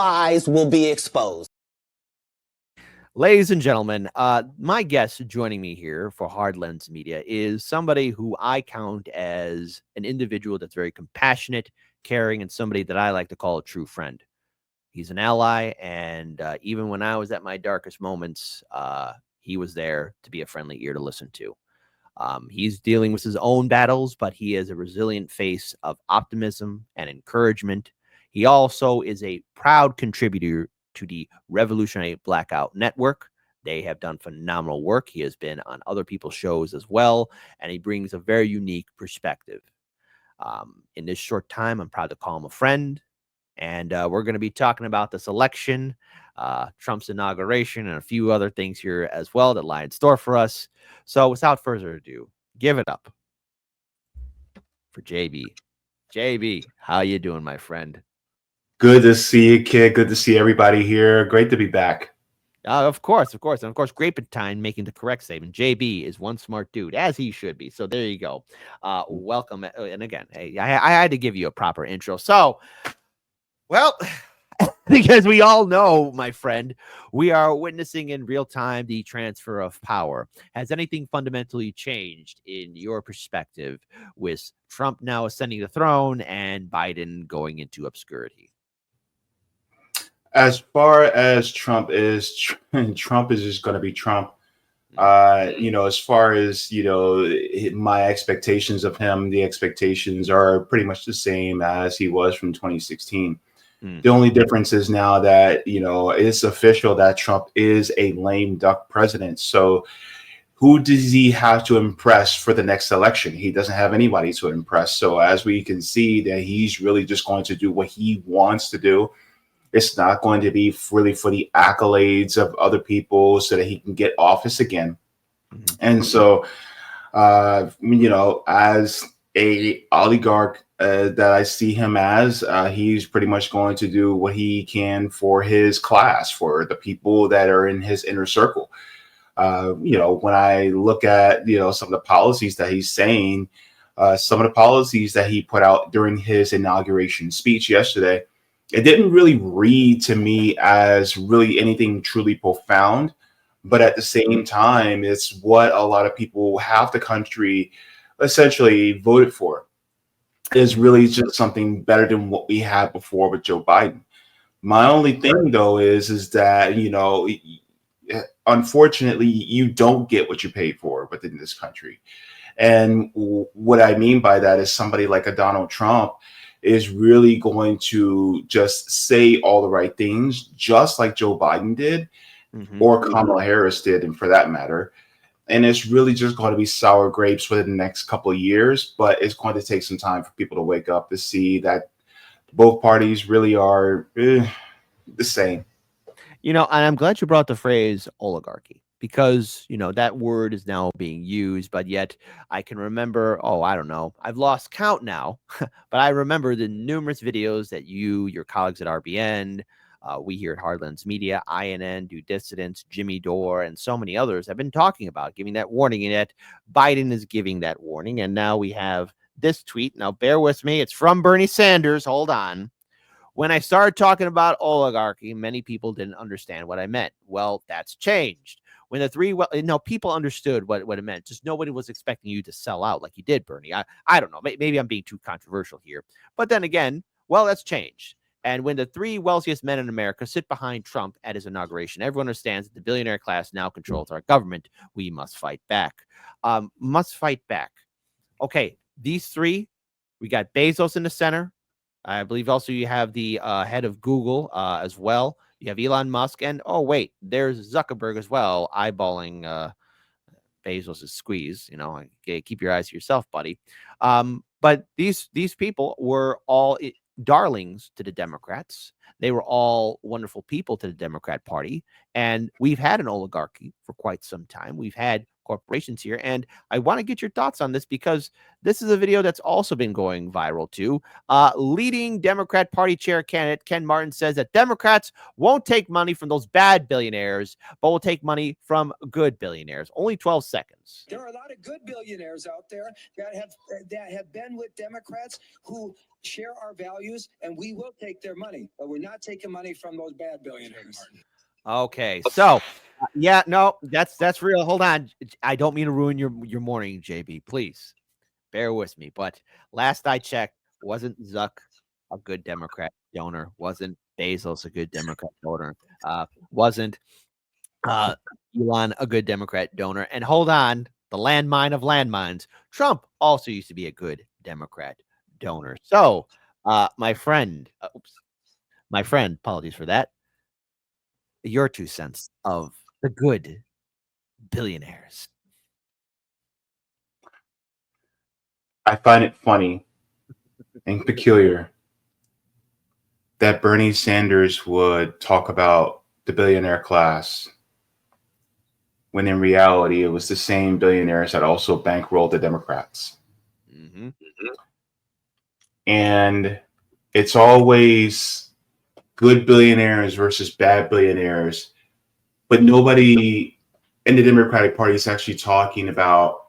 lies will be exposed. Ladies and gentlemen, my guest joining me here for Hard Lens Media is somebody who I count as an individual that's very compassionate, caring, and somebody that I like to call a true friend. He's an ally, and even when I was at my darkest moments, he was there to be a friendly ear to listen to. He's dealing with his own battles, but he is a resilient face of optimism and encouragement. He also is a proud contributor to the Revolutionary Blackout Network. They have done phenomenal work. He has been on other people's shows as well, and he brings a very unique perspective. In this short time, I'm proud to call him a friend, and we're going to be talking about this election, Trump's inauguration, and a few other things here as well that lie in store for us. So without further ado, give it up for JB. JB, how you doing, my friend? Good to see you, kid. Good to see everybody here. Great to be back. Of course. And of course, Grapentine making the correct statement. JB is one smart dude, as he should be. So there you go. Welcome. And again, hey, I had to give you a proper intro. So, well, because we all know, my friend, we are witnessing in real time the transfer of power. Has anything fundamentally changed in your perspective with Trump now ascending the throne and Biden going into obscurity? As far as Trump is just going to be Trump. As far as, my expectations of him, the expectations are pretty much the same as he was from 2016. The only difference is now that, it's official that Trump is a lame duck president. So who does he have to impress for the next election? He doesn't have anybody to impress. So as we can see that he's really just going to do what he wants to do. It's not going to be really for the accolades of other people so that he can get office again. And so, as a oligarch that I see him as, he's pretty much going to do what he can for his class, for the people that are in his inner circle. When I look at, some of the policies that he's saying, some of the policies that he put out during his inauguration speech yesterday, it didn't really read to me as really anything truly profound. But at the same time, it's what a lot of people, half the country essentially voted for, is really just something better than what we had before with Joe Biden. My only thing, though, is that, unfortunately, you don't get what you pay for within this country. And what I mean by that is somebody like a Donald Trump is really going to just say all the right things, just like Joe Biden did, or Kamala Harris did, and for that matter. And it's really just going to be sour grapes for the next couple of years, but it's going to take some time for people to wake up to see that both parties really are the same. And I'm glad you brought the phrase oligarchy, because, that word is now being used, but yet I can remember, I don't know, I've lost count now, but I remember the numerous videos that your colleagues at RBN, we here at Hard Lens Media, INN, Do Dissidents, Jimmy Dore, and so many others have been talking about, giving that warning, and yet Biden is giving that warning. And now we have this tweet. Now, bear with me. It's from Bernie Sanders. Hold on. When I started talking about oligarchy, many people didn't understand what I meant. Well, that's changed. When people understood what it meant. Just nobody was expecting you to sell out like you did, Bernie. I don't know. Maybe I'm being too controversial here. But then again, that's changed. And when the three wealthiest men in America sit behind Trump at his inauguration, everyone understands that the billionaire class now controls our government. We must fight back. Okay, these three, we got Bezos in the center. I believe also you have the head of Google as well. You have Elon Musk, and there's Zuckerberg as well, eyeballing Bezos' squeeze. Keep your eyes to yourself, buddy. But these people were all darlings to the Democrats. They were all wonderful people to the Democrat Party, and we've had an oligarchy for quite some time. We've had corporations here. And I want to get your thoughts on this because this is a video that's also been going viral too. Leading Democrat Party chair candidate Ken Martin says that Democrats won't take money from those bad billionaires, but will take money from good billionaires. Only 12 seconds. There are a lot of good billionaires out there that have been with Democrats who share our values, and we will take their money, but we're not taking money from those bad billionaires. Okay, so yeah, no, that's real. Hold on, I don't mean to ruin your morning, JB. Please bear with me. But last I checked, wasn't Zuck a good Democrat donor? Wasn't Bezos a good Democrat donor? Wasn't Elon a good Democrat donor? And hold on, the landmine of landmines, Trump also used to be a good Democrat donor. So, my friend, apologies for that. Your 2 cents of the good billionaires. I find it funny and peculiar that Bernie Sanders would talk about the billionaire class when in reality it was the same billionaires that also bankrolled the Democrats. Mm-hmm. And it's always good billionaires versus bad billionaires, but nobody in the Democratic Party is actually talking about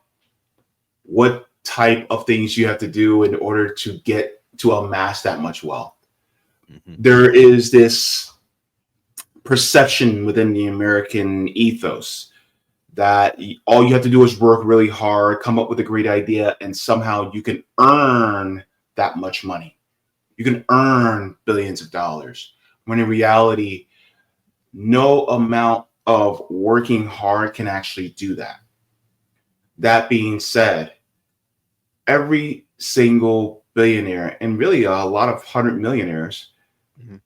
what type of things you have to do in order to get to amass that much wealth. Mm-hmm. There is this perception within the American ethos that all you have to do is work really hard, come up with a great idea, and somehow you can earn that much money. You can earn billions of dollars. When in reality, no amount of working hard can actually do that. That being said, every single billionaire, and really a lot of 100 millionaires, mm-hmm.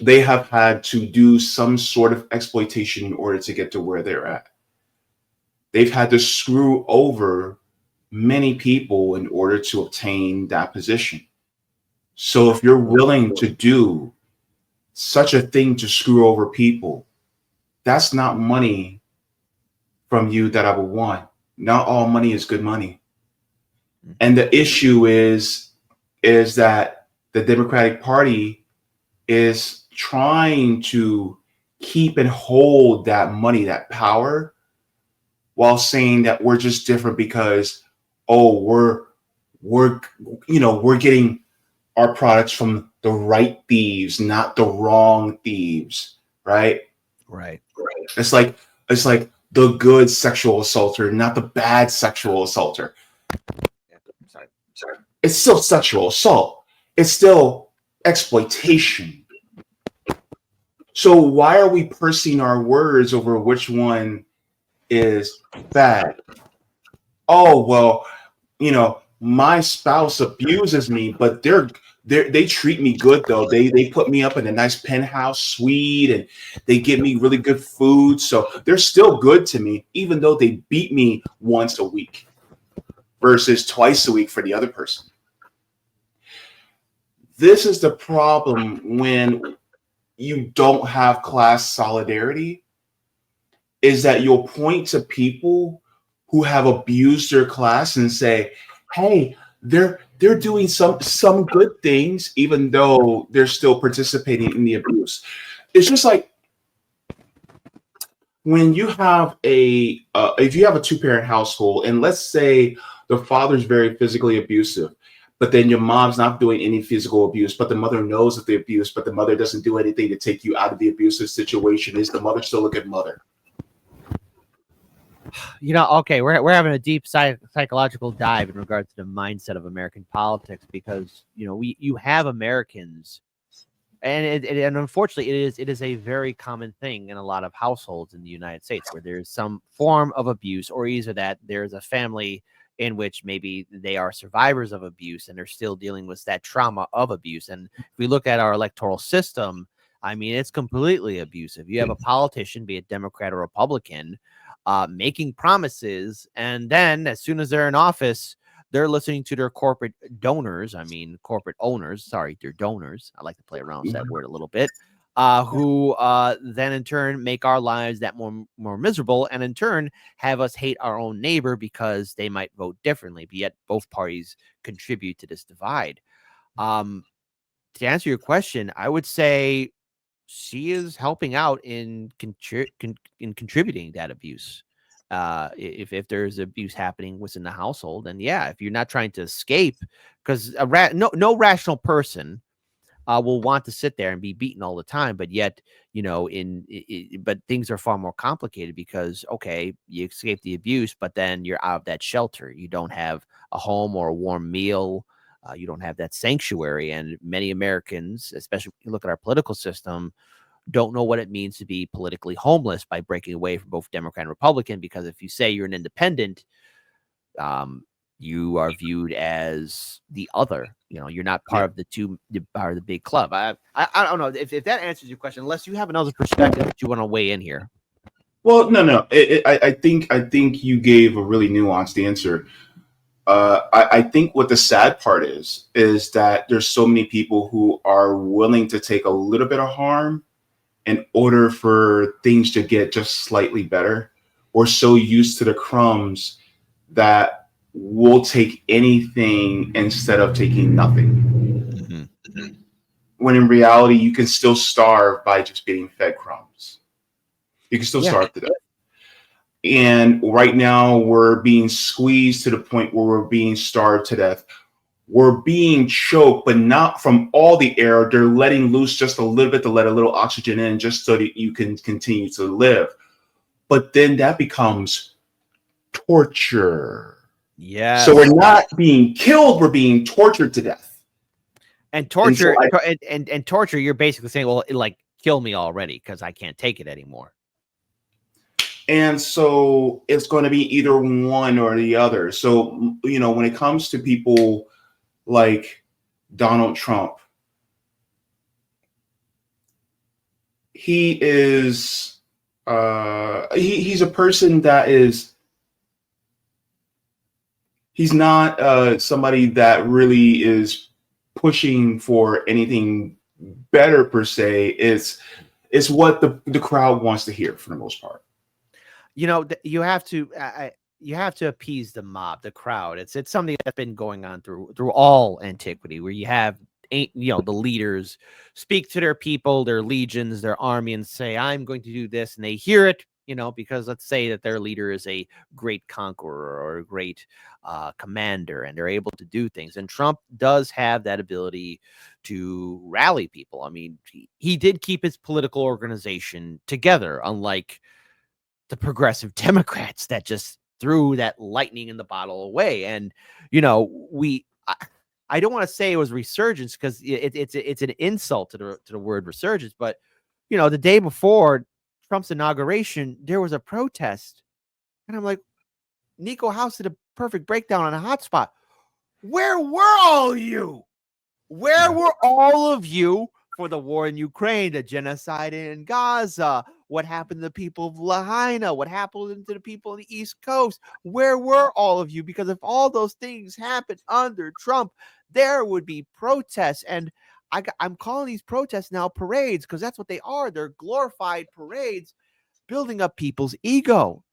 they have had to do some sort of exploitation in order to get to where they're at. They've had to screw over many people in order to obtain that position. So if you're willing to do such a thing to screw over people, that's not money from you that I would want. Not all money is good money. And the issue is that the Democratic Party is trying to keep and hold that money, that power, while saying that we're just different because, oh, we're getting our products from the right thieves, not the wrong thieves, right? Right. It's like the good sexual assaulter, not the bad sexual assaulter. Sorry. It's still sexual assault. It's still exploitation. So why are we pursing our words over which one is bad? Oh, well, my spouse abuses me, but they treat me good though. They put me up in a nice penthouse suite and they give me really good food. So they're still good to me, even though they beat me once a week versus twice a week for the other person. This is the problem when you don't have class solidarity, is that you'll point to people who have abused their class and say, hey, they're doing some good things, even though they're still participating in the abuse. It's just like when you have if you have a 2-parent household, and let's say the father's very physically abusive, but then your mom's not doing any physical abuse, but the mother knows of the abuse, but the mother doesn't do anything to take you out of the abusive situation. Is the mother still a good mother? Okay, we're having a deep psychological dive in regards to the mindset of American politics because you have Americans, and unfortunately it is a very common thing in a lot of households in the United States where there's some form of abuse, or either that there's a family in which maybe they are survivors of abuse and they're still dealing with that trauma of abuse. And if we look at our electoral system, I mean, it's completely abusive. You have a politician, be it Democrat or Republican, making promises, and then as soon as they're in office, they're listening to their corporate owners. Their donors. I like to play around with that word a little bit. who then in turn make our lives that more miserable, and in turn have us hate our own neighbor because they might vote differently, but yet both parties contribute to this divide. To answer your question, I would say she is helping out in contributing that abuse. If there's abuse happening within the household, and yeah, if you're not trying to escape, because no rational person will want to sit there and be beaten all the time, but yet, but things are far more complicated because, okay, you escape the abuse, but then you're out of that shelter. You don't have a home or a warm meal. You don't have that sanctuary. And many Americans, especially if you look at our political system, don't know what it means to be politically homeless by breaking away from both Democrat and Republican. Because if you say you're an independent, you are viewed as the other. You're not part of part of the big club. I don't know if that answers your question, unless you have another perspective that you want to weigh in here. Well, no. I think you gave a really nuanced answer. I think what the sad part is that there's so many people who are willing to take a little bit of harm in order for things to get just slightly better. We're so used to the crumbs that we'll take anything instead of taking nothing. Mm-hmm. When in reality, you can still starve by just being fed crumbs. You can still starve to death. And right now we're being squeezed to the point where we're being starved to death. We're being choked, but not from all the air. They're letting loose just a little bit to let a little oxygen in just so that you can continue to live. But then that becomes torture. Yeah. So we're not being killed, we're being tortured to death. And torture, and torture, you're basically saying, well, kill me already because I can't take it anymore. And so it's going to be either one or the other. So, when it comes to people like Donald Trump, he is he's a person that he's not somebody that really is pushing for anything better per se. It's what the crowd wants to hear for the most part. You have to appease the mob, the crowd. It's something that's been going on through all antiquity, where you have the leaders speak to their people, their legions, their army, and say, I'm going to do this, and they hear it, because let's say that their leader is a great conqueror or a great commander, and they're able to do things. And Trump does have that ability to rally people. I mean, he did keep his political organization together, unlike the progressive Democrats that just threw that lightning in the bottle away. And, I don't want to say it was resurgence because it's an insult to the word resurgence. But, the day before Trump's inauguration, there was a protest. And I'm like, Nico House did a perfect breakdown on a hotspot. Where were all of you? Where were all of you for the war in Ukraine, the genocide in Gaza? What happened to the people of Lahaina? What happened to the people on the East Coast? Where were all of you? Because if all those things happened under Trump, there would be protests. And I'm calling these protests now parades because that's what they are. They're glorified parades building up people's ego.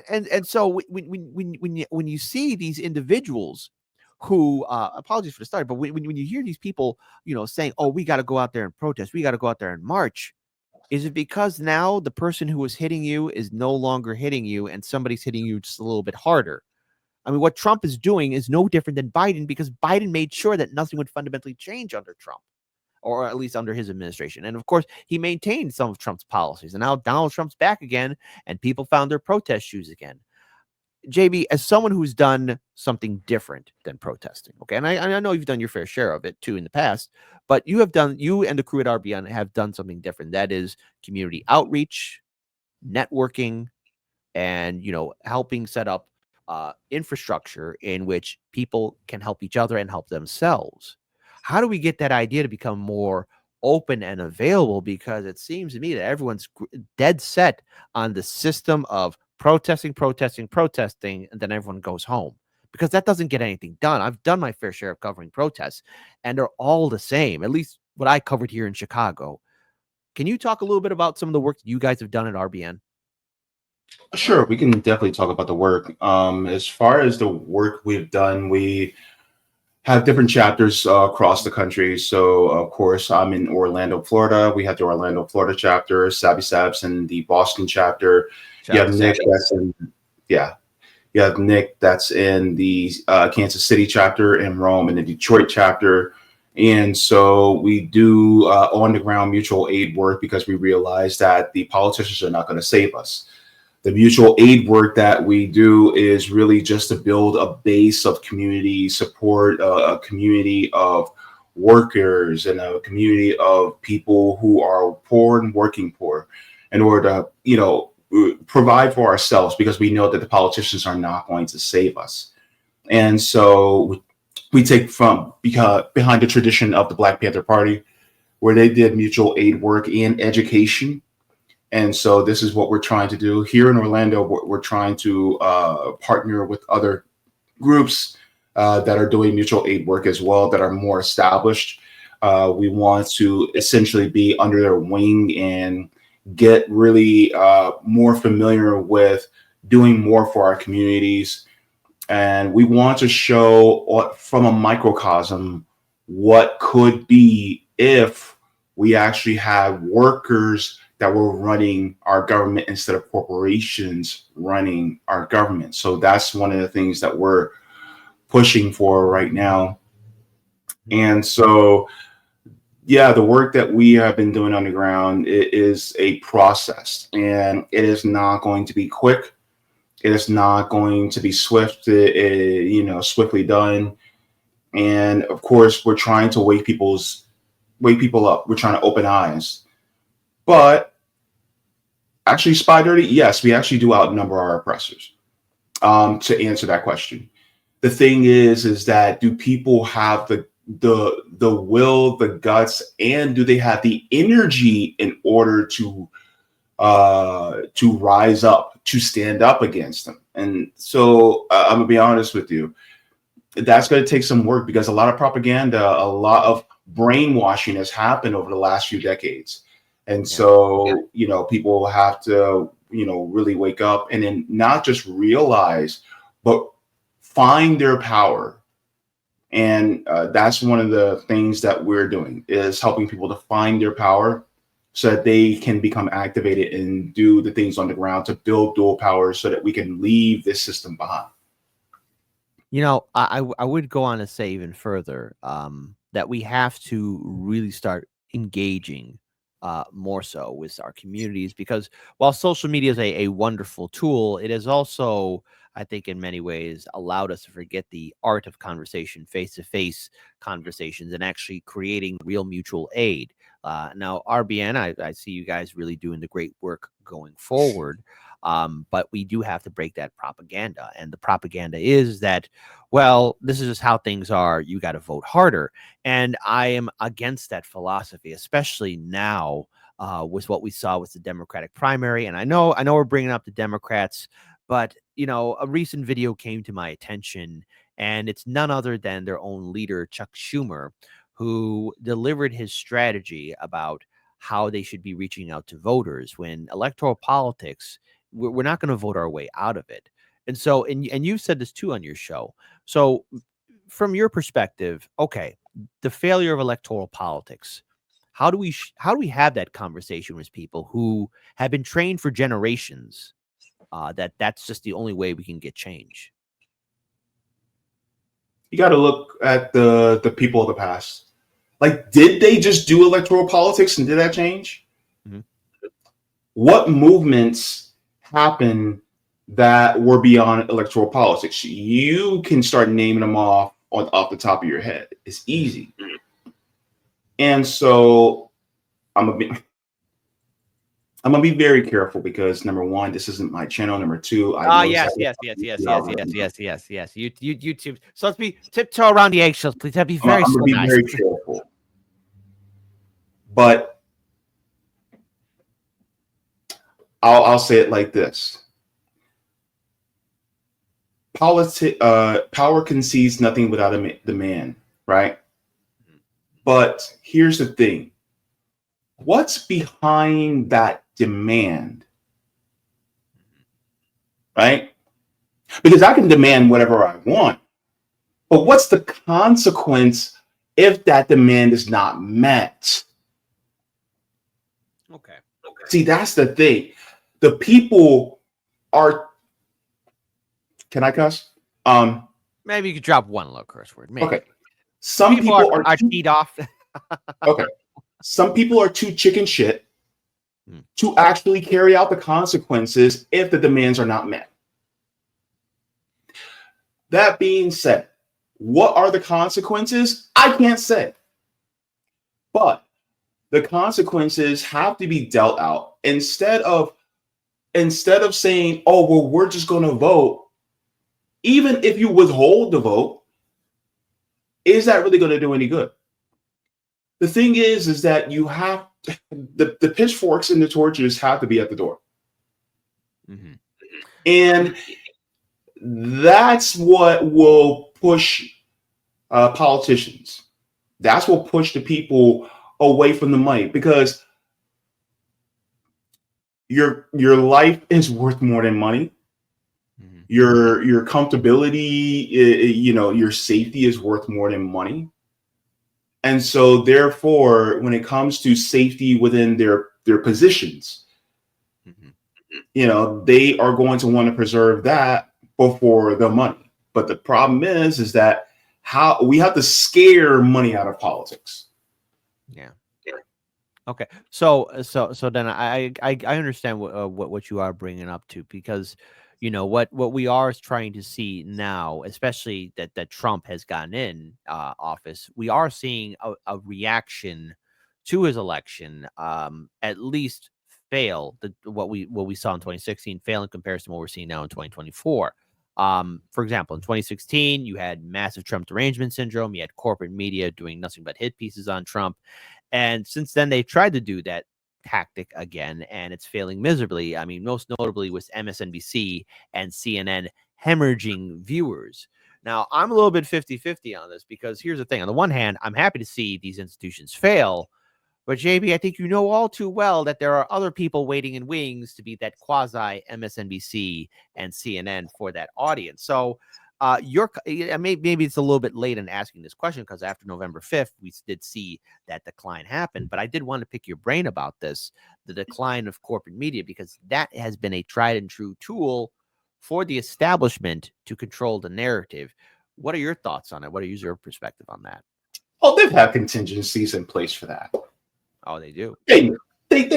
And so when you see these individuals who apologies for the start, but when you hear these people, saying, oh, we got to go out there and protest, we got to go out there and march. Is it because now the person who was hitting you is no longer hitting you and somebody's hitting you just a little bit harder? I mean, what Trump is doing is no different than Biden, because Biden made sure that nothing would fundamentally change under Trump, or at least under his administration. And of course, he maintained some of Trump's policies. And now Donald Trump's back again, and people found their protest shoes again. JB, as someone who's done something different than protesting, okay, and I know you've done your fair share of it too in the past, but you and the crew at RBN have done something different. That is community outreach, networking, and helping set up infrastructure in which people can help each other and help themselves. How do we get that idea to become more open and available? Because it seems to me that everyone's dead set on the system of protesting, and then everyone goes home, because that doesn't get anything done. I've done my fair share of covering protests, and they're all the same, at least what I covered here in Chicago. Can you talk a little bit about some of the work that you guys have done at RBN? Sure, we can definitely talk about the work. As far as the work we've done, we have different chapters across the country. So, of course, I'm in Orlando, Florida. We have the Orlando, Florida chapter, Savvy Sabs in the Boston chapter. You have Nick that's in, yeah. You have Nick that's in the Kansas City chapter, and Rome in the Detroit chapter. And so we do on the ground mutual aid work because we realize that the politicians are not going to save us. The mutual aid work that we do is really just to build a base of community support, a community of workers, and a community of people who are poor and working poor, in order to, provide for ourselves, because we know that the politicians are not going to save us. And so we take from behind the tradition of the Black Panther Party, where they did mutual aid work and education. And so this is what we're trying to do here in Orlando. We're trying to partner with other groups that are doing mutual aid work as well, that are more established. We want to essentially be under their wing and get really more familiar with doing more for our communities. And we want to show from a microcosm what could be if we actually had workers that were running our government instead of corporations running our government. So that's one of the things that we're pushing for right now. And so, yeah, the work that we have been doing on the ground is a process, and it is not going to be quick. It is not going to be swift, swiftly done. And of course, we're trying to wake people up. We're trying to open eyes. But actually, Spy Dirty, yes, we actually do outnumber our oppressors. To answer that question, the thing is that do people have the will, the guts, and do they have the energy in order to rise up, to stand up against them? And so I'm gonna be honest with you, that's going to take some work, because a lot of propaganda, a lot of brainwashing has happened over the last few decades. And so, people have to, really wake up, and then not just realize, but find their power. And that's one of the things that we're doing, is helping people to find their power so that they can become activated and do the things on the ground to build dual power, so that we can leave this system behind. I would go on to say even further that we have to really start engaging more so with our communities, because while social media is a wonderful tool, it has also, I think, in many ways allowed us to forget the art of conversation, face-to-face conversations, and actually creating real mutual aid. Now, RBN, I see you guys really doing the great work going forward. But we do have to break that propaganda. And the propaganda is that, well, this is just how things are. You got to vote harder. And I am against that philosophy, especially now with what we saw with the Democratic primary. And I know we're bringing up the Democrats, but, a recent video came to my attention, and it's none other than their own leader, Chuck Schumer, who delivered his strategy about how they should be reaching out to voters when electoral politics, we're not going to vote our way out of it. And so, and you've said this too on your show. So from your perspective, okay, the failure of electoral politics, how do we have that conversation with people who have been trained for generations that's just the only way we can get change? You got to look at the people of the past. Like, did they just do electoral politics and did that change? Mm-hmm. What movements happen that were beyond electoral politics? You can start naming them off the top of your head. It's easy. And so I'm gonna be very careful, because number one, this isn't my channel. Number two, yes. YouTube. So let's be tiptoe around the eggshells, please. That'd be very nice. Very careful. But I'll say it like this: power concedes nothing without a demand, right? But here's the thing: what's behind that demand, right? Because I can demand whatever I want, but what's the consequence if that demand is not met? Okay. See, that's the thing. The people are. Can I cuss? Maybe you could drop one little curse word. Maybe. Okay. Some people are too, teed off. okay. Some people are too chicken shit Hmm. to actually carry out the consequences if the demands are not met. That being said, what are the consequences? I can't say. But the consequences have to be dealt out instead of saying, "Oh, well, we're just going to vote." Even if you withhold the vote, is that really going to do any good? The thing is that you have the pitchforks and the torches have to be at the door. Mm-hmm. And that's what will push politicians. That's what push the people away from the money, because your life is worth more than money. Mm-hmm. Your comfortability, your safety is worth more than money. And so therefore, when it comes to safety within their positions, Mm-hmm. They are going to want to preserve that before the money. But the problem is that how we have to scare money out of politics. Yeah. Okay. So then I understand what you are bringing up to, because what we are trying to see now, especially that Trump has gotten in office, we are seeing a reaction to his election, at least fail what we saw in 2016 fail in comparison to what we're seeing now in 2024. For example, in 2016, you had massive Trump derangement syndrome. You had corporate media doing nothing but hit pieces on Trump. And since then, they've tried to do that tactic again, and it's failing miserably. I mean, most notably with MSNBC and CNN hemorrhaging viewers. Now, I'm a little bit 50-50 on this, because here's the thing. On the one hand, I'm happy to see these institutions fail. But JB, I think you know all too well that there are other people waiting in wings to be that quasi MSNBC and CNN for that audience. So maybe it's a little bit late in asking this question, because after November 5th, we did see that decline happen. But I did want to pick your brain about this, the decline of corporate media, because that has been a tried and true tool for the establishment to control the narrative. What are your thoughts on it? What is your perspective on that? Oh, they've had contingencies in place for that. Oh, they do. They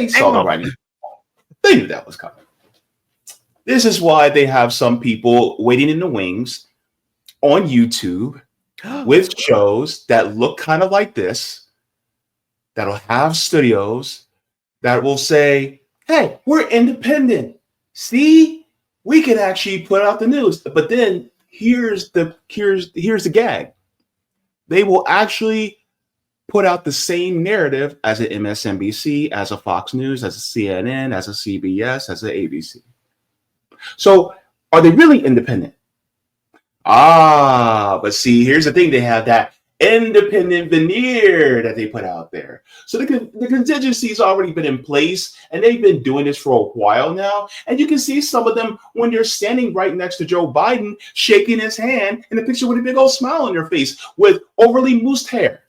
saw the writing. They knew that was coming. This is why they have some people waiting in the wings on YouTube with shows that look kind of like this, that'll have studios that will say, "Hey, we're independent. See, we can actually put out the news." But then here's the gag. They will actually put out the same narrative as an MSNBC, as a Fox News, as a CNN, as a CBS, as an ABC. So are they really independent? But see, here's the thing. They have that independent veneer that they put out there. So the contingency's already been in place, and they've been doing this for a while now. And you can see some of them when they're standing right next to Joe Biden, shaking his hand in a picture with a big old smile on their face with overly moosed hair.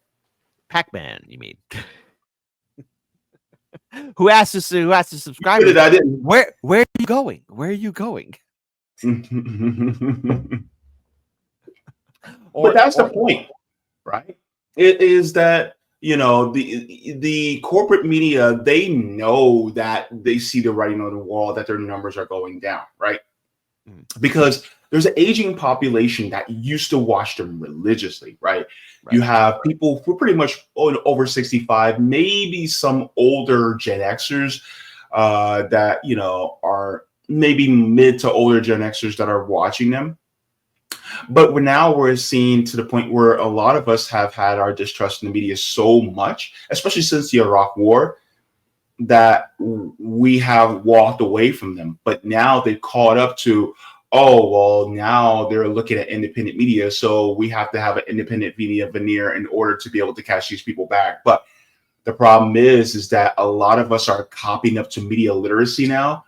Pac-Man, you mean? who asked us to subscribe? I didn't. Where are you going? Where are you going? But that's the point, right? It is that the corporate media, they know that they see the writing on the wall, that their numbers are going down, right? Because there's an aging population that used to watch them religiously, right? You have people who are pretty much over 65, maybe some older Gen Xers that are maybe mid to older Gen Xers that are watching them. But we're seeing to the point where a lot of us have had our distrust in the media so much, especially since the Iraq War, that we have walked away from them. But now they've caught up to, oh, well, now they're looking at independent media, so we have to have an independent media veneer in order to be able to catch these people back. But The problem is that a lot of us are copying up to media literacy now.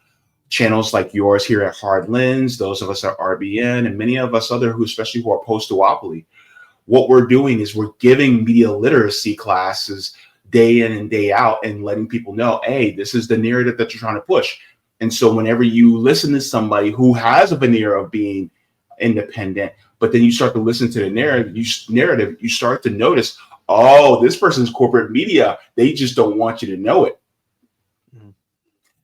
Channels like yours here at Hard Lens, those of us at RBN, and many of us other who, especially who are post-duopoly, what we're doing is we're giving media literacy classes day in and day out and letting people know, hey, this is the narrative that you're trying to push. And so whenever you listen to somebody who has a veneer of being independent, but then you start to listen to the narrative, you start to notice, oh, this person's corporate media, they just don't want you to know it. Mm.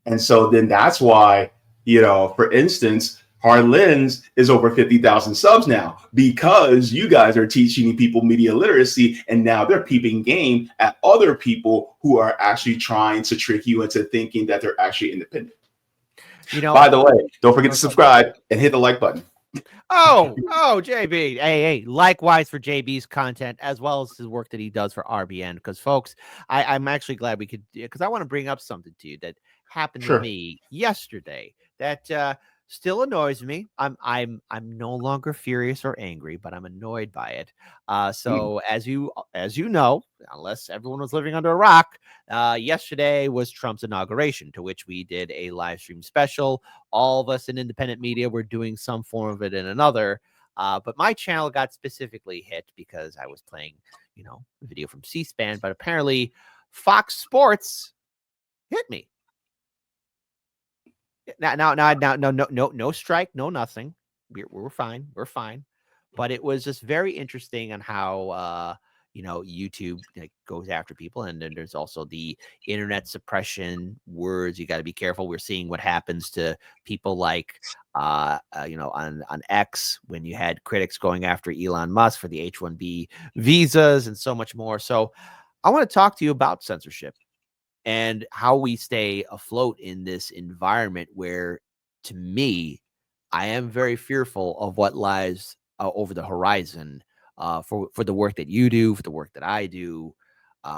And so then that's why, for instance, Hard Lens is over 50,000 subs now because you guys are teaching people media literacy, and now they're peeping game at other people who are actually trying to trick you into thinking that they're actually independent. By the way, don't forget to subscribe and hit the like button. Oh, JB. Hey, likewise for JB's content, as well as his work that he does for RBN. Because, folks, I'm actually glad we could, because I want to bring up something to you that happened to me yesterday that still annoys me. I'm no longer furious or angry, but I'm annoyed by it. So as you know, unless everyone was living under a rock, yesterday was Trump's inauguration, to which we did a live stream special. All of us in independent media were doing some form of it in another. But my channel got specifically hit because I was playing, a video from C-SPAN, but apparently Fox Sports hit me. Now, no strike, no nothing. We're fine. We're fine. But it was just very interesting on how, YouTube goes after people. And then there's also the internet suppression words. You got to be careful. We're seeing what happens to people like, on X, when you had critics going after Elon Musk for the H-1B visas and so much more. So I want to talk to you about censorship and how we stay afloat in this environment where, to me, I am very fearful of what lies over the horizon for the work that you do, for the work that I do,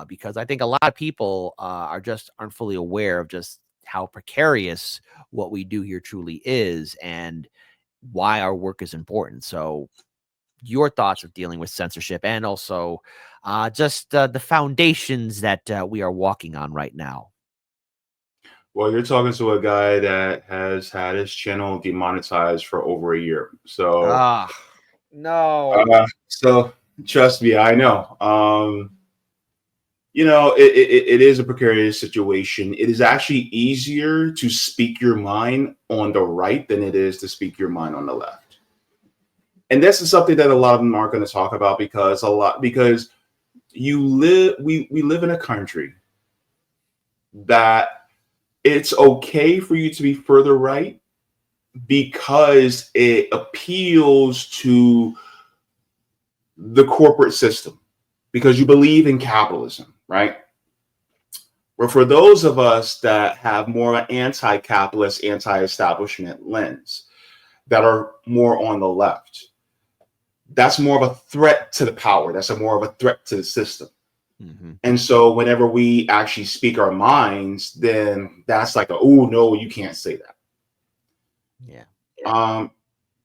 because I think a lot of people aren't fully aware of just how precarious what we do here truly is and why our work is important. So your thoughts of dealing with censorship and also just the foundations that we are walking on right now. Well, you're talking to a guy that has had his channel demonetized for over a year. So, no. So trust me, I know. It is a precarious situation. It is actually easier to speak your mind on the right than it is to speak your mind on the left. And this is something that a lot of them aren't going to talk about because we live in a country that it's okay for you to be further right because it appeals to the corporate system because you believe in capitalism, right? But for those of us that have more of an anti-capitalist, anti-establishment lens that are more on the left, that's more of a threat to the power. That's more of a threat to the system. Mm-hmm. And so whenever we actually speak our minds, then that's like oh no, you can't say that. Yeah.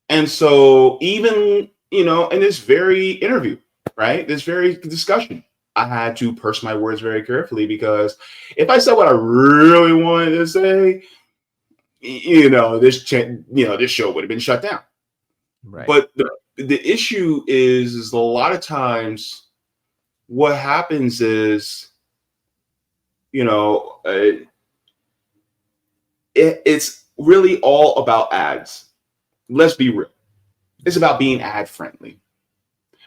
And so even, in this very interview, right, this very discussion, I had to purse my words very carefully because if I said what I really wanted to say, this show would have been shut down. Right. But the issue is a lot of times what happens is, it's really all about ads. Let's be real. It's about being ad friendly.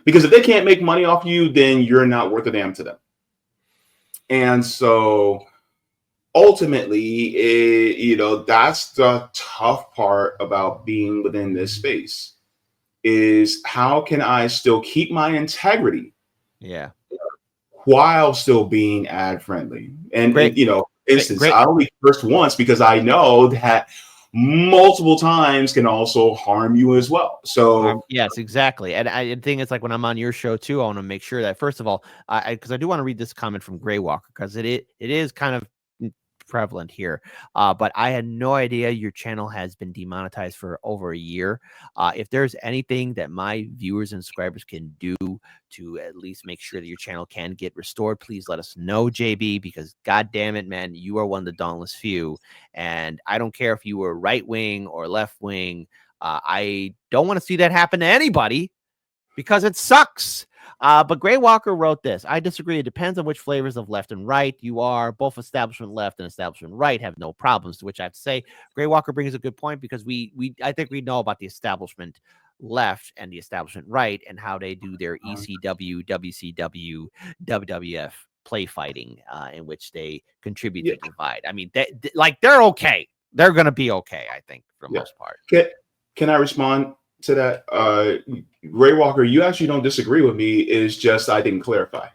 Because if they can't make money off you, then you're not worth a damn to them. And so ultimately, that's the tough part about being within this space is how can I still keep my integrity? Yeah. While still being ad friendly. And I only cursed once because I know that multiple times can also harm you as well. So yes, exactly. And the thing is, like when I'm on your show too, I want to make sure that first of all, because I do want to read this comment from Gray Walker because it is kind of prevalent here. But I had no idea your channel has been demonetized for over a year. If there's anything that my viewers and subscribers can do to at least make sure that your channel can get restored, please let us know, JB, because God damn it, man, you are one of the dauntless few. And I don't care if you were right wing or left wing. I don't want to see that happen to anybody because it sucks. But Gray Walker wrote this. I disagree. It depends on which flavors of left and right you are. Both establishment left and establishment right have no problems, to which I have to say Gray Walker brings a good point, because I think we know about the establishment left and the establishment right and how they do their ECW, WCW, WWF play fighting, in which they contribute to divide. I mean, they're okay. They're going to be okay, I think, for the most part. Can I respond to that? Ray Walker, you actually don't disagree with me. It's just I didn't clarify.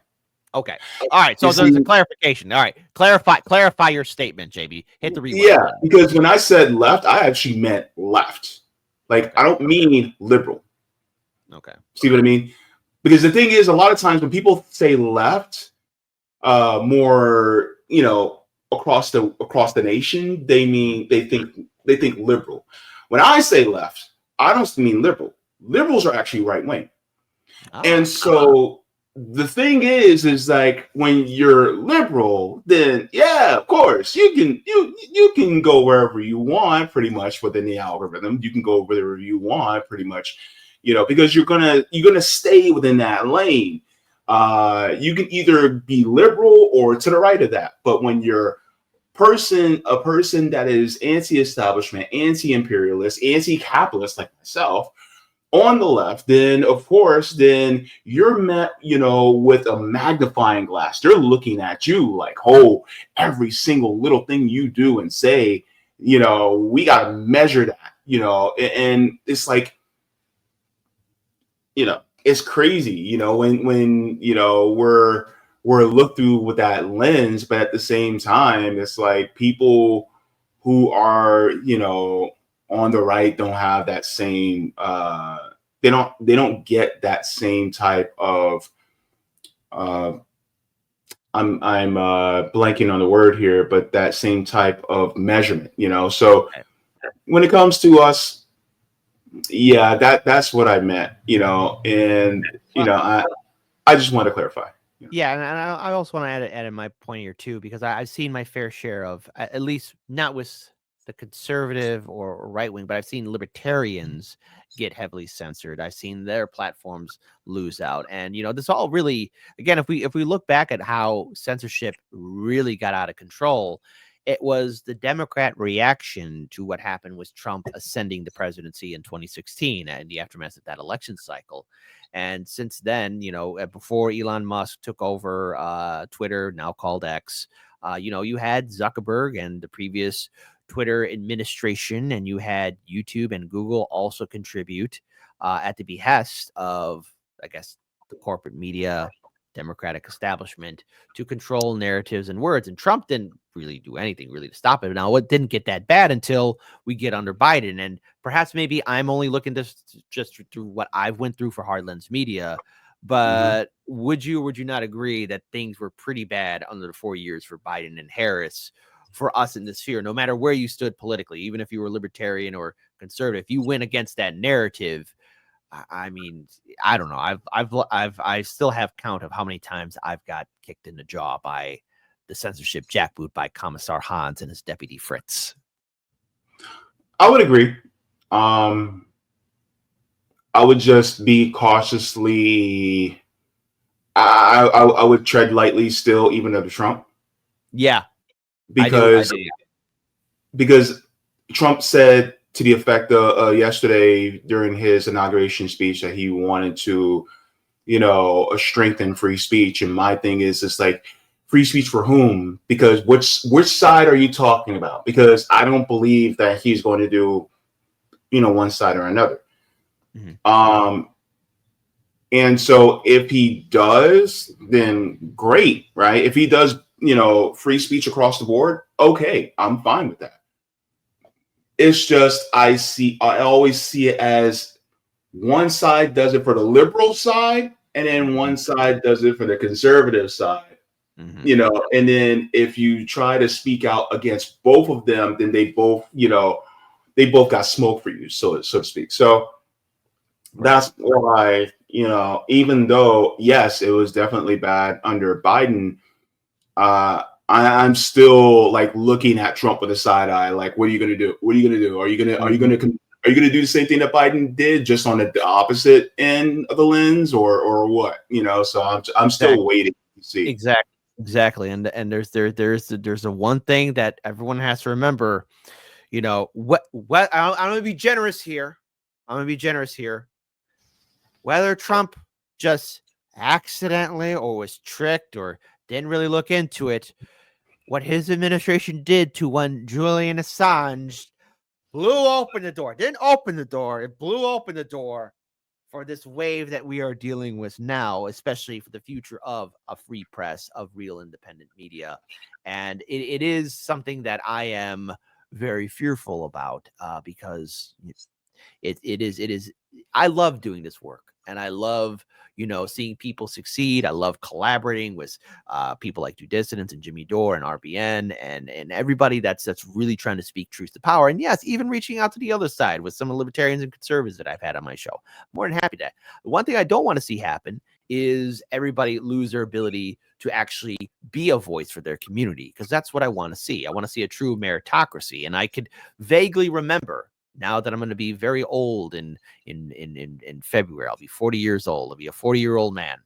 Okay. All right. So there's a clarification. All right. Clarify your statement, JB. Hit the rewind. Yeah, because when I said left, I actually meant left. Like, okay. I don't mean liberal. Okay. See what I mean? Because the thing is, a lot of times when people say left, more, across the nation, they think liberal. When I say left, I don't mean liberal. Liberals are actually right wing. And so the thing is like, when you're liberal, then yeah, of course you can go wherever you want, pretty much within the algorithm. You can go wherever you want, pretty much, because you're gonna stay within that lane. You can either be liberal or to the right of that. But when you're a person that is anti-establishment, anti-imperialist, anti-capitalist like myself, on the left, then of course, then you're met, with a magnifying glass. They're looking at you like, oh, every single little thing you do and say, we got to measure that, and it's like, it's crazy, when we're looked through with that lens, but at the same time, it's like people who are, on the right don't have that same they don't get that same type of I'm blanking on the word here, but that same type of measurement, so when it comes to us, yeah, that's what I meant, and I just want to clarify. Yeah, and I also want to add in my point here too, because I've seen my fair share of, at least not with the conservative or right wing, but I've seen libertarians get heavily censored. I've seen their platforms lose out, and this all really, again, if we look back at how censorship really got out of control, it was the Democrat reaction to what happened with Trump ascending the presidency in 2016 and the aftermath of that election cycle. And since then, before Elon Musk took over Twitter, now called X, you had Zuckerberg and the previous Twitter administration, and you had YouTube and Google also contribute at the behest of, I guess, the corporate media, Democratic establishment, to control narratives and words. And Trump didn't really do anything really to stop it. Now, it didn't get that bad until we get under Biden. And perhaps maybe I'm only looking just through what I've went through for Hard Lens Media. But would you or would you not agree that things were pretty bad under the 4 years for Biden and Harris for us in this sphere, no matter where you stood politically, even if you were libertarian or conservative? If you went against that narrative, I mean, I don't know. I still have count of how many times I've got kicked in the jaw by the censorship jackboot by Commissar Hans and his deputy Fritz. I would agree. I would just be cautiously. I would tread lightly still, even under Trump. Yeah, because Trump said to the effect of yesterday during his inauguration speech that he wanted to, strengthen free speech. And my thing is, it's like, free speech for whom? Because which side are you talking about? Because I don't believe that he's going to do, one side or another. And so if he does, then great, right? If he does, free speech across the board, okay, I'm fine with that. It's just I always see it as one side does it for the liberal side, and then one side does it for the conservative side. Mhm. You know, and then if you try to speak out against both of them, then they both, you know, they both got smoke for you, so to speak. So Right. that's why, you know, even though yes, it was definitely bad under Biden, I'm still like looking at Trump with a side eye. Like, what are you going to do? What are you going to do? Are you going to do the same thing that Biden did, just on the opposite end of the lens, or what? You know, so I'm still Exactly. waiting to see. Exactly. And there's a one thing that everyone has to remember. You know what? I'm gonna be generous here. I'm gonna be generous here. Whether Trump just accidentally or was tricked or didn't really look into it, what his administration did to when Julian Assange blew open the door, didn't open the door, it blew open the door for this wave that we are dealing with now, especially for the future of a free press, of real independent media. And it is something that I am very fearful about, because it is I love doing this work, and I love, seeing people succeed. I love collaborating with people like Due Dissidents and Jimmy Dore and RBN and everybody that's really trying to speak truth to power. And yes, even reaching out to the other side with some of the libertarians and conservatives that I've had on my show. More than happy to. The one thing I don't want to see happen is everybody lose their ability to actually be a voice for their community, because that's what I want to see. I want to see a true meritocracy. And I could vaguely remember, now that I'm going to be very old in February, I'll be 40 years old. I'll be a 40-year-old man.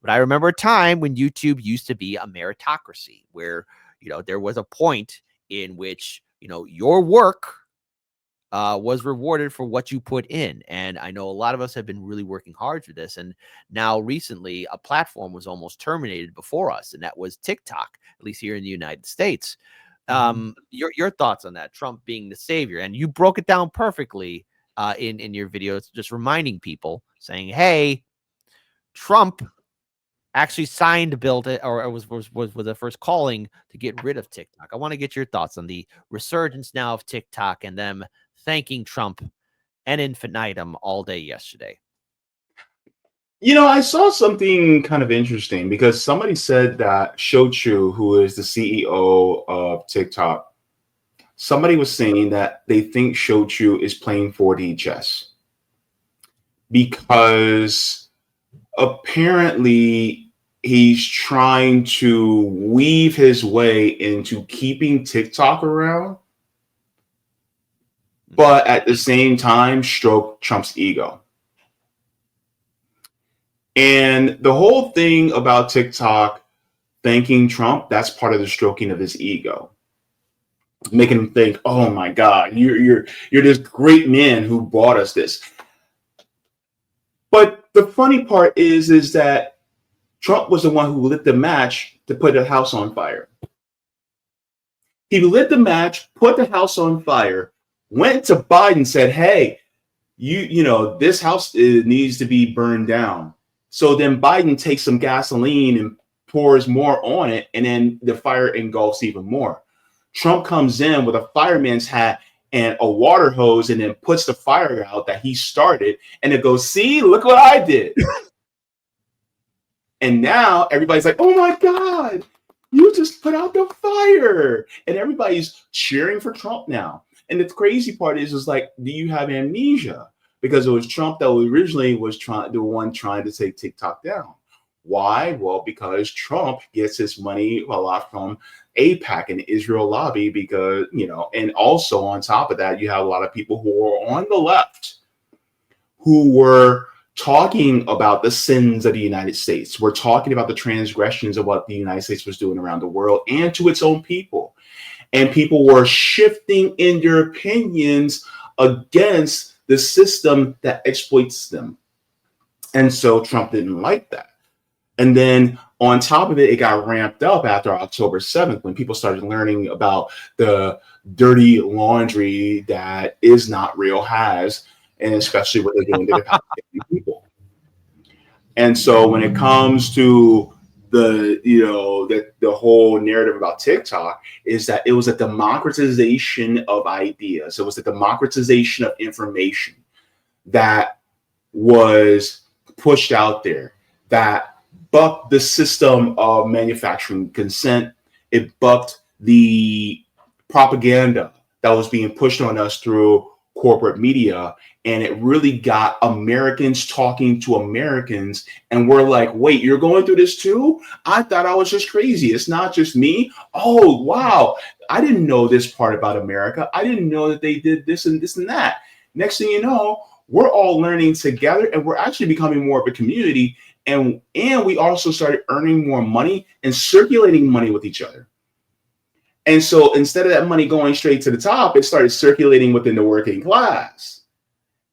But I remember a time when YouTube used to be a meritocracy, where there was a point in which your work was rewarded for what you put in. And I know a lot of us have been really working hard for this. And now recently, a platform was almost terminated before us, and that was TikTok, at least here in the United States. Your thoughts on that, Trump being the savior? And you broke it down perfectly in your videos, just reminding people, saying, hey, Trump actually signed a bill to, or was the first calling to get rid of TikTok. I want to get your thoughts on the resurgence now of TikTok and them thanking Trump and infinitum all day yesterday. You know, I saw something kind of interesting, because somebody said that Shochu, who is the CEO of TikTok, somebody was saying that they think Shochu is playing 4D chess, because apparently he's trying to weave his way into keeping TikTok around, but at the same time stroke Trump's ego. And the whole thing about TikTok thanking Trump, that's part of the stroking of his ego, making him think, "Oh my God, you're this great man who brought us this." But the funny part is that Trump was the one who lit the match to put the house on fire. He lit the match, put the house on fire, went to Biden, said, "Hey, you know this house needs to be burned down." So then Biden takes some gasoline and pours more on it, and then the fire engulfs even more. Trump comes in with a fireman's hat and a water hose, and then puts the fire out that he started, and it goes, "See, look what I did." And now everybody's like, "Oh my God, you just put out the fire." And everybody's cheering for Trump now. And the crazy part is like, do you have amnesia? Because it was Trump that originally was the one trying to take TikTok down. Why? Well, because Trump gets his money a lot from AIPAC and Israel lobby, because, and also on top of that, you have a lot of people who are on the left who were talking about the sins of the United States. We're talking about the transgressions of what the United States was doing around the world and to its own people. And people were shifting in their opinions against the system that exploits them. And so Trump didn't like that. And then on top of it, it got ramped up after October 7th, when people started learning about the dirty laundry that is not real has, and especially what they're doing to the Palestinian people. And so when it comes to the whole narrative about TikTok, is that it was a democratization of ideas. It was a democratization of information that was pushed out there, that bucked the system of manufacturing consent. It bucked the propaganda that was being pushed on us through corporate media. And it really got Americans talking to Americans. And we're like, wait, you're going through this too? I thought I was just crazy. It's not just me. Oh, wow. I didn't know this part about America. I didn't know that they did this and this and that. Next thing you know, we're all learning together, and we're actually becoming more of a community. And we also started earning more money and circulating money with each other. And so instead of that money going straight to the top, it started circulating within the working class.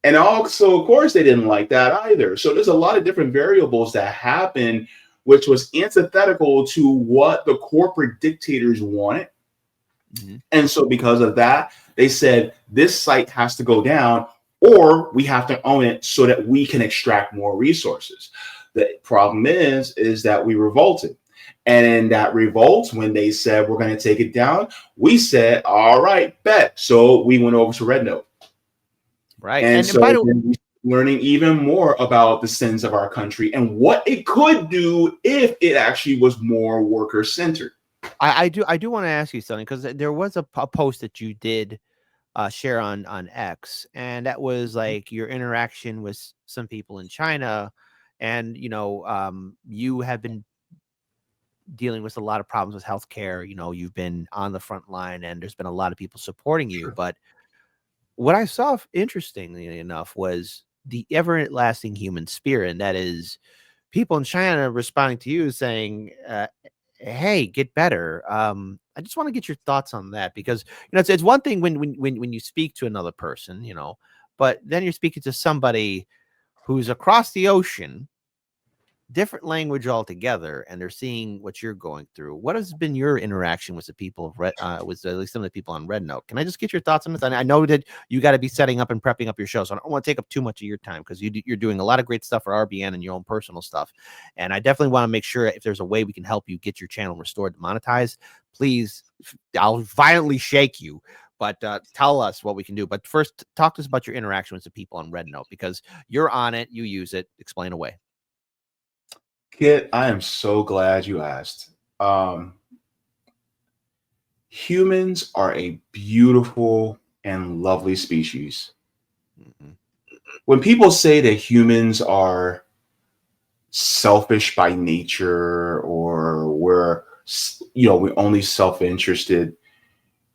And also, of course, they didn't like that either. So there's a lot of different variables that happen, which was antithetical to what the corporate dictators wanted. Mm-hmm. And so because of that, they said this site has to go down, or we have to own it so that we can extract more resources. The problem is that we revolted. And in that revolt, when they said we're going to take it down, we all right, bet. So we went over to Red Note. Right. And so by the way, learning even more about the sins of our country and what it could do if it actually was more worker centered. I do want to ask you something, because there was a post that you did share on X, and that was like your interaction with some people in China. And, you have been dealing with a lot of problems with healthcare. You've been on the front line, and there's been a lot of people supporting you. Sure. But what I saw, interestingly enough, was the everlasting human spirit. And that is people in China responding to you saying, hey, get better. I just want to get your thoughts on that, because, it's one thing when you speak to another person, but then you're speaking to somebody who's across the ocean, different language altogether, and they're seeing what you're going through. What has been your interaction with the people of with at least some of the people on Red Note? Can I just get your thoughts on this? I know that you got to be setting up and prepping up your show, so I don't want to take up too much of your time, because you're doing a lot of great stuff for RBN and your own personal stuff. And I definitely want to make sure if there's a way we can help you get your channel restored to monetize, please, I'll violently shake you. But tell us what we can do. But first, talk to us about your interaction with the people on Red Note, because you're on it, you use it. Explain away. Kit, I am so glad you asked. Humans are a beautiful and lovely species. Mm-hmm. When people say that humans are selfish by nature, or we're only self-interested,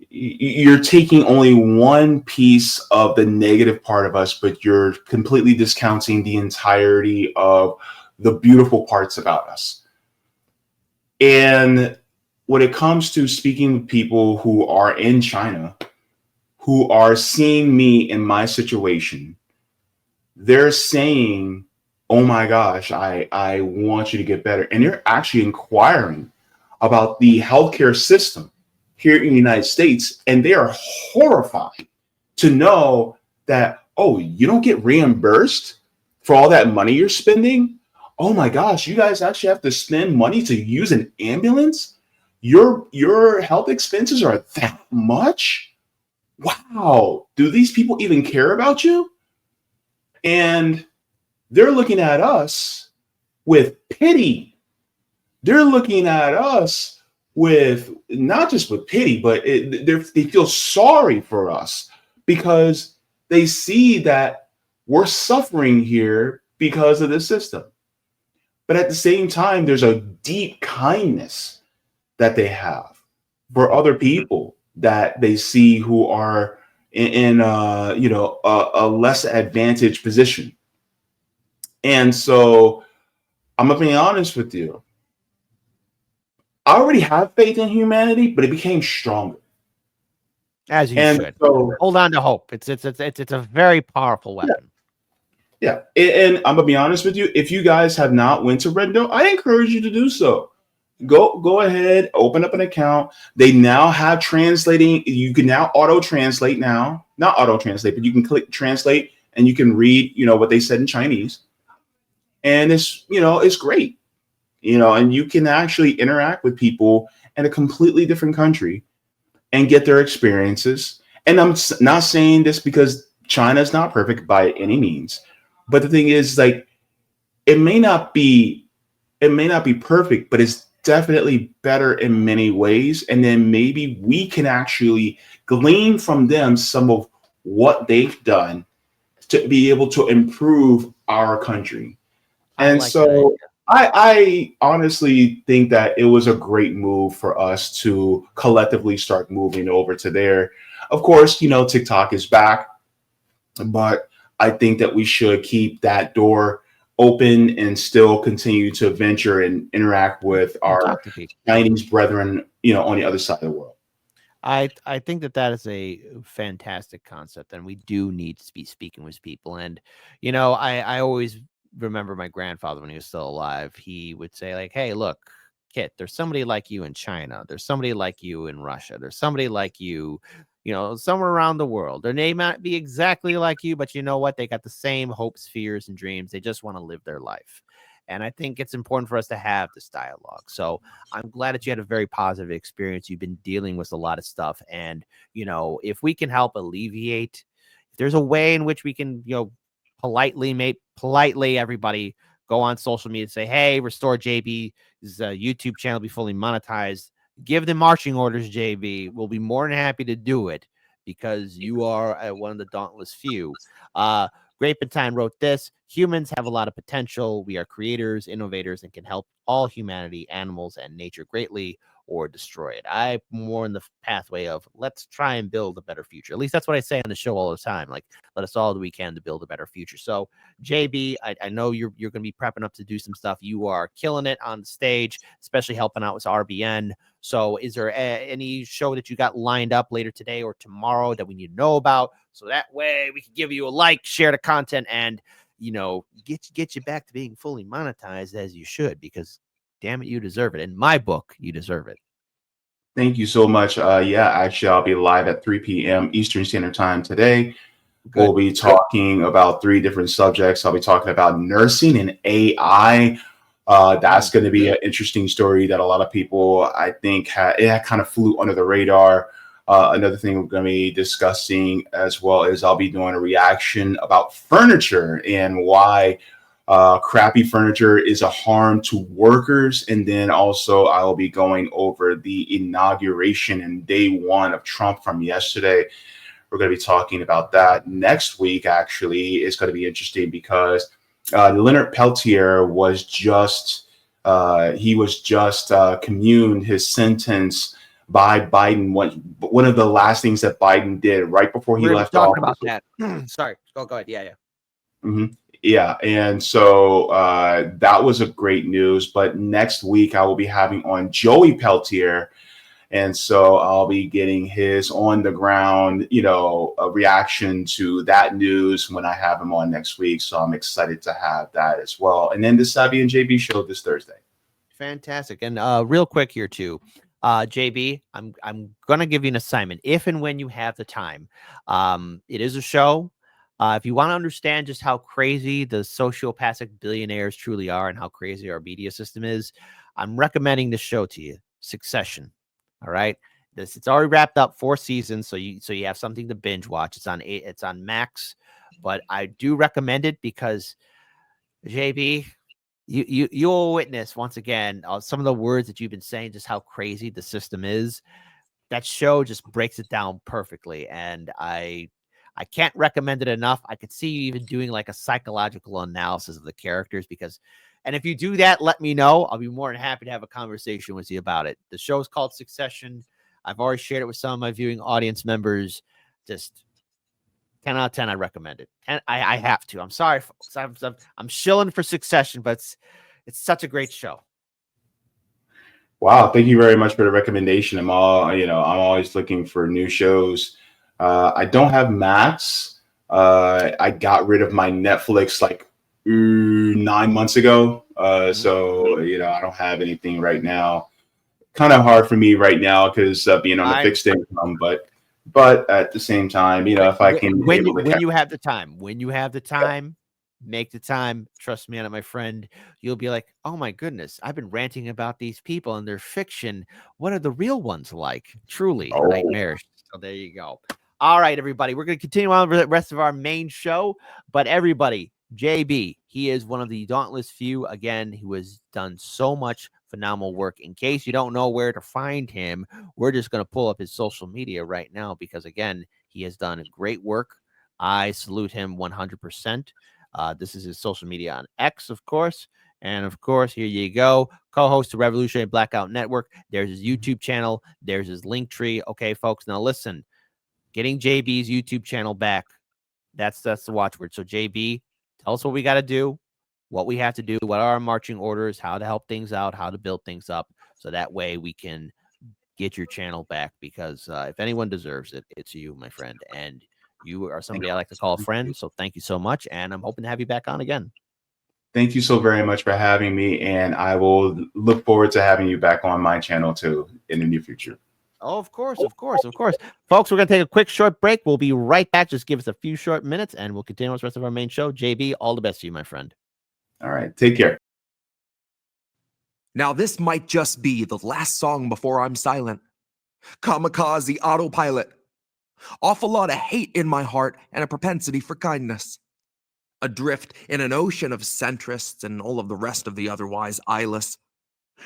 you're taking only one piece of the negative part of us, but you're completely discounting the entirety of the beautiful parts about us. And when it comes to speaking with people who are in China, who are seeing me in my situation, they're saying, oh my gosh, I want you to get better. And they're actually inquiring about the healthcare system here in the United States. And they are horrified to know that, oh, you don't get reimbursed for all that money you're spending? Oh my gosh, you guys actually have to spend money to use an ambulance? Your health expenses are that much? Wow. Do these people even care about you? And they're looking at us with pity. They're looking at us with not just with pity, but they feel sorry for us, because they see that we're suffering here because of the system. But at the same time, there's a deep kindness that they have for other people that they see who are in a less advantaged position. And so I'm gonna be honest with you. I already have faith in humanity, but it became stronger. As you should. So, hold on to hope. It's a very powerful weapon. Yeah, and I'm gonna be honest with you. If you guys have not went to Red Note, I encourage you to do so. Go ahead, open up an account. They now have translating. You can now auto translate now. Not auto translate, but you can click translate and you can read, what they said in Chinese. And it's great. And you can actually interact with people in a completely different country and get their experiences. And I'm not saying this because China is not perfect by any means. But the thing is, like, it may not be It may not be perfect, but it's definitely better in many ways. And then maybe we can actually glean from them some of what they've done to be able to improve our country. I And like that idea. so I honestly think that it was a great move for us to collectively start moving over to there. Of course, TikTok is back, but I think that we should keep that door open and still continue to venture and interact with And our talk to people. Chinese brethren, on the other side of the world. I think that is a fantastic concept, and we do need to be speaking with people. And I always remember my grandfather when he was still alive. He would say like, "Hey, look, kid, there's somebody like you in China. There's somebody like you in Russia. There's somebody like you, somewhere around the world. Their name might be exactly like you, but you know what? They got the same hopes, fears, and dreams. They just want to live their life." And I think it's important for us to have this dialogue. So I'm glad that you had a very positive experience. You've been dealing with a lot of stuff. And, if we can help alleviate, if there's a way in which we can, politely everybody go on social media and say, hey, restore JB's YouTube channel be fully monetized. Give them marching orders, JB. We'll be more than happy to do it because you are one of the dauntless few. Great Batine wrote this. Humans have a lot of potential. We are creators, innovators, and can help all humanity, animals, and nature greatly or destroy it. I'm more in the pathway of let's try and build a better future. At least that's what I say on the show all the time. Like, let us all do we can to build a better future. So, JB, I know you're going to be prepping up to do some stuff. You are killing it on the stage, especially helping out with RBN. So is there any show that you got lined up later today or tomorrow that we need to know about? So that way we can give you a like, share the content, and, get you back to being fully monetized as you should, because damn it, you deserve it. In my book, you deserve it. Thank you so much. Yeah, actually, I'll be live at 3 p.m. Eastern Standard Time today. Good. We'll be talking about 3 different subjects. I'll be talking about nursing and AI. That's going to be an interesting story that a lot of people, I think, it kind of flew under the radar. Another thing we're going to be discussing as well is I'll be doing a reaction about furniture and why crappy furniture is a harm to workers. And then also I will be going over the inauguration and day 1 of Trump from yesterday. We're going to be talking about that next week. Actually, it's going to be interesting because Leonard Peltier was just communed his sentence by Biden. One of the last things that Biden did right before he left office. About that. Sorry, go ahead. Yeah. Mm-hmm. Yeah, and so that was a great news. But next week I will be having on Joey Peltier. And so I'll be getting his on the ground, a reaction to that news when I have him on next week. So I'm excited to have that as well. And then the Savvy and JB show this Thursday. Fantastic. And real quick here too, JB, I'm gonna give you an assignment if and when you have the time. It is a show. If you want to understand just how crazy the sociopathic billionaires truly are and how crazy our media system is, I'm recommending this show to you, Succession. All right. It's already wrapped up 4 seasons, so you have something to binge watch. It's on Max, but I do recommend it because JB, you'll witness once again some of the words that you've been saying, just how crazy the system is. That show just breaks it down perfectly, and I can't recommend it enough. I could see you even doing like a psychological analysis of the characters and if you do that, let me know. I'll be more than happy to have a conversation with you about it. The show is called Succession. I've already shared it with some of my viewing audience members. Just 10 out of 10, I recommend it. And I have to. I'm sorry, folks. I'm shilling for Succession, but it's such a great show. Wow, thank you very much for the recommendation. I'm always looking for new shows. I don't have Max. I got rid of my Netflix like 9 months ago. So I don't have anything right now. Kind of hard for me right now because being on a fixed income, but at the same time, if I can, when you have the time, make the time. Trust me on it, my friend. You'll be like, oh my goodness, I've been ranting about these people and their fiction. What are the real ones like? Truly nightmarish. So there you go. All right, everybody, we're going to continue on with the rest of our main show, but everybody, JB, he is one of the dauntless few, again, who has done so much phenomenal work. In case you don't know where to find him, we're just going to pull up his social media right now because, again, he has done great work. I salute him 100%. This is his social media on X, of course. And, of course, here you go. Co-host of Revolutionary Blackout Network. There's his YouTube channel. There's his link tree. Okay, folks, now listen. Getting JB's YouTube channel back, that's the watchword. So, JB, tell us what we got to do, what we have to do, what are our marching orders, how to help things out, how to build things up, so that way we can get your channel back. Because if anyone deserves it, it's you, my friend. And you are somebody I like to call a friend. So thank you so much. And I'm hoping to have you back on again. Thank you so very much for having me. And I will look forward to having you back on my channel too in the near future. Oh, of course, of course, of course. Folks, we're going to take a quick short break. We'll be right back. Just give us a few short minutes and we'll continue with the rest of our main show. JB, all the best to you, my friend. All right. Take care. Now, this might just be the last song before I'm silent. Kamikaze autopilot. Awful lot of hate in my heart and a propensity for kindness. Adrift in an ocean of centrists and all of the rest of the otherwise eyeless.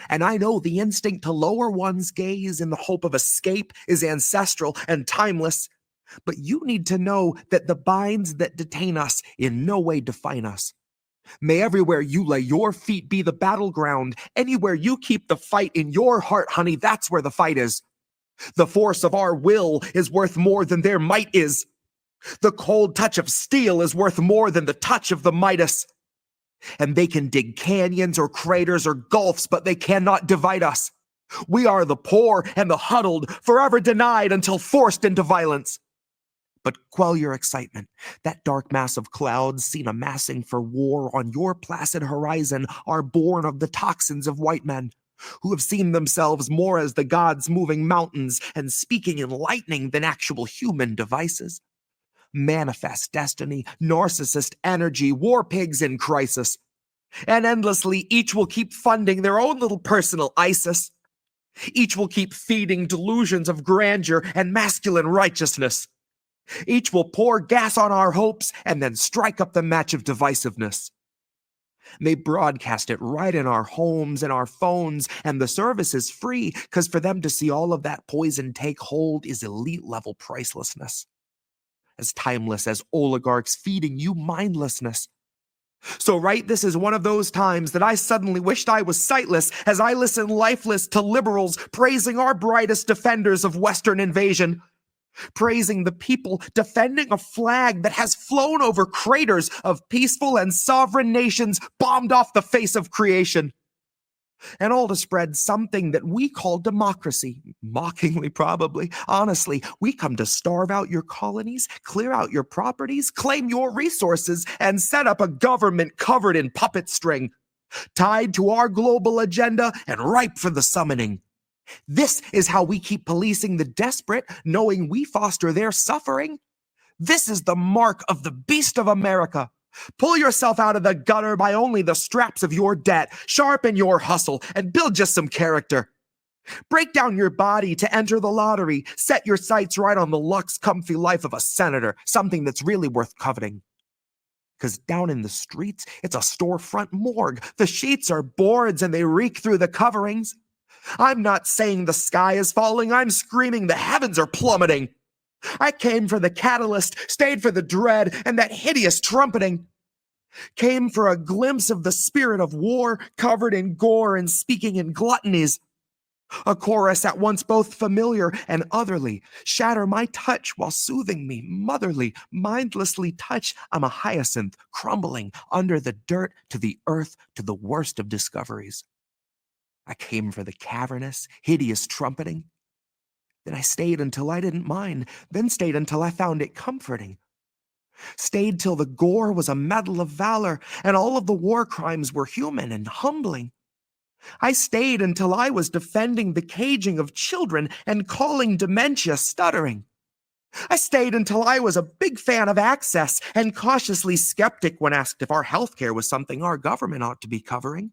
And I know the instinct to lower one's gaze in the hope of escape is ancestral and timeless. But you need to know that the binds that detain us in no way define us. May everywhere you lay your feet be the battleground. Anywhere you keep the fight in your heart, honey, that's where the fight is. The force of our will is worth more than their might is. The cold touch of steel is worth more than the touch of the Midas. And they can dig canyons or craters or gulfs, but they cannot divide us. We are the poor and the huddled, forever denied until forced into violence. But quell your excitement. That dark mass of clouds seen amassing for war on your placid horizon are born of the toxins of white men, who have seen themselves more as the gods moving mountains and speaking in lightning than actual human devices. Manifest destiny, narcissist energy, war pigs in crisis. And endlessly, each will keep funding their own little personal ISIS. Each will keep feeding delusions of grandeur and masculine righteousness. Each will pour gas on our hopes and then strike up the match of divisiveness. They broadcast it right in our homes and our phones, and the service is free because for them to see all of that poison take hold is elite level pricelessness. As timeless as oligarchs feeding you mindlessness. So right, this is one of those times that I suddenly wished I was sightless as I listen lifeless to liberals praising our brightest defenders of Western invasion. Praising the people defending a flag that has flown over craters of peaceful and sovereign nations bombed off the face of creation. And all to spread something that we call democracy. Mockingly, probably. Honestly, we come to starve out your colonies, clear out your properties, claim your resources, and set up a government covered in puppet string, tied to our global agenda and ripe for the summoning. This is how we keep policing the desperate, knowing we foster their suffering. This is the mark of the beast of America. Pull yourself out of the gutter by only the straps of your debt, sharpen your hustle, and build just some character. Break down your body to enter the lottery. Set your sights right on the luxe, comfy life of a senator, something that's really worth coveting. Because down in the streets, it's a storefront morgue. The sheets are boards and they reek through the coverings. I'm not saying the sky is falling, I'm screaming the heavens are plummeting. I came for the catalyst, stayed for the dread, and that hideous trumpeting. Came for a glimpse of the spirit of war, covered in gore and speaking in gluttonies. A chorus at once both familiar and otherly, shatter my touch while soothing me, motherly, mindlessly touch. I'm a hyacinth, crumbling under the dirt to the earth, to the worst of discoveries. I came for the cavernous, hideous trumpeting. Then I stayed until I didn't mind, then stayed until I found it comforting. Stayed till the gore was a medal of valor, and all of the war crimes were human and humbling. I stayed until I was defending the caging of children and calling dementia stuttering. I stayed until I was a big fan of access and cautiously skeptic when asked if our healthcare was something our government ought to be covering.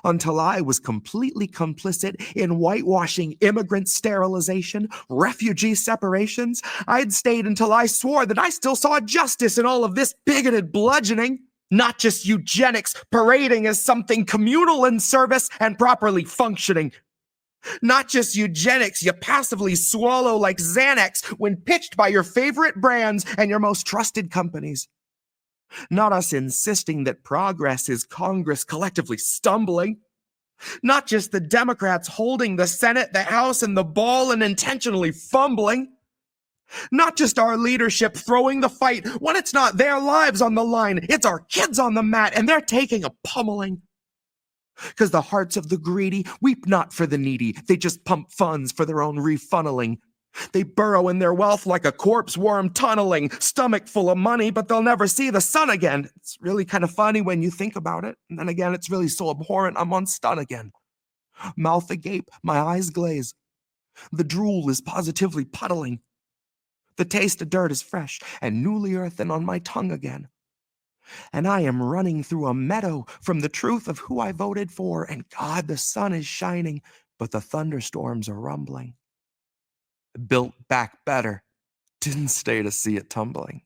Until I was completely complicit in whitewashing immigrant sterilization, refugee separations. I'd stayed until I swore that I still saw justice in all of this bigoted bludgeoning. Not just eugenics parading as something communal in service and properly functioning. Not just eugenics you passively swallow like Xanax when pitched by your favorite brands and your most trusted companies. Not us insisting that progress is Congress collectively stumbling. Not just the Democrats holding the Senate, the House, and the ball and intentionally fumbling. Not just our leadership throwing the fight when it's not their lives on the line, it's our kids on the mat and they're taking a pummeling. Because the hearts of the greedy weep not for the needy, they just pump funds for their own refunneling. They burrow in their wealth like a corpse worm tunneling, stomach full of money, but they'll never see the sun again. It's really kind of funny when you think about it. And then again, it's really so abhorrent, I'm on stun again. Mouth agape, my eyes glaze. The drool is positively puddling. The taste of dirt is fresh and newly earthen on my tongue again. And I am running through a meadow from the truth of who I voted for, and God, the sun is shining, but the thunderstorms are rumbling. Built back better, didn't stay to see it tumbling.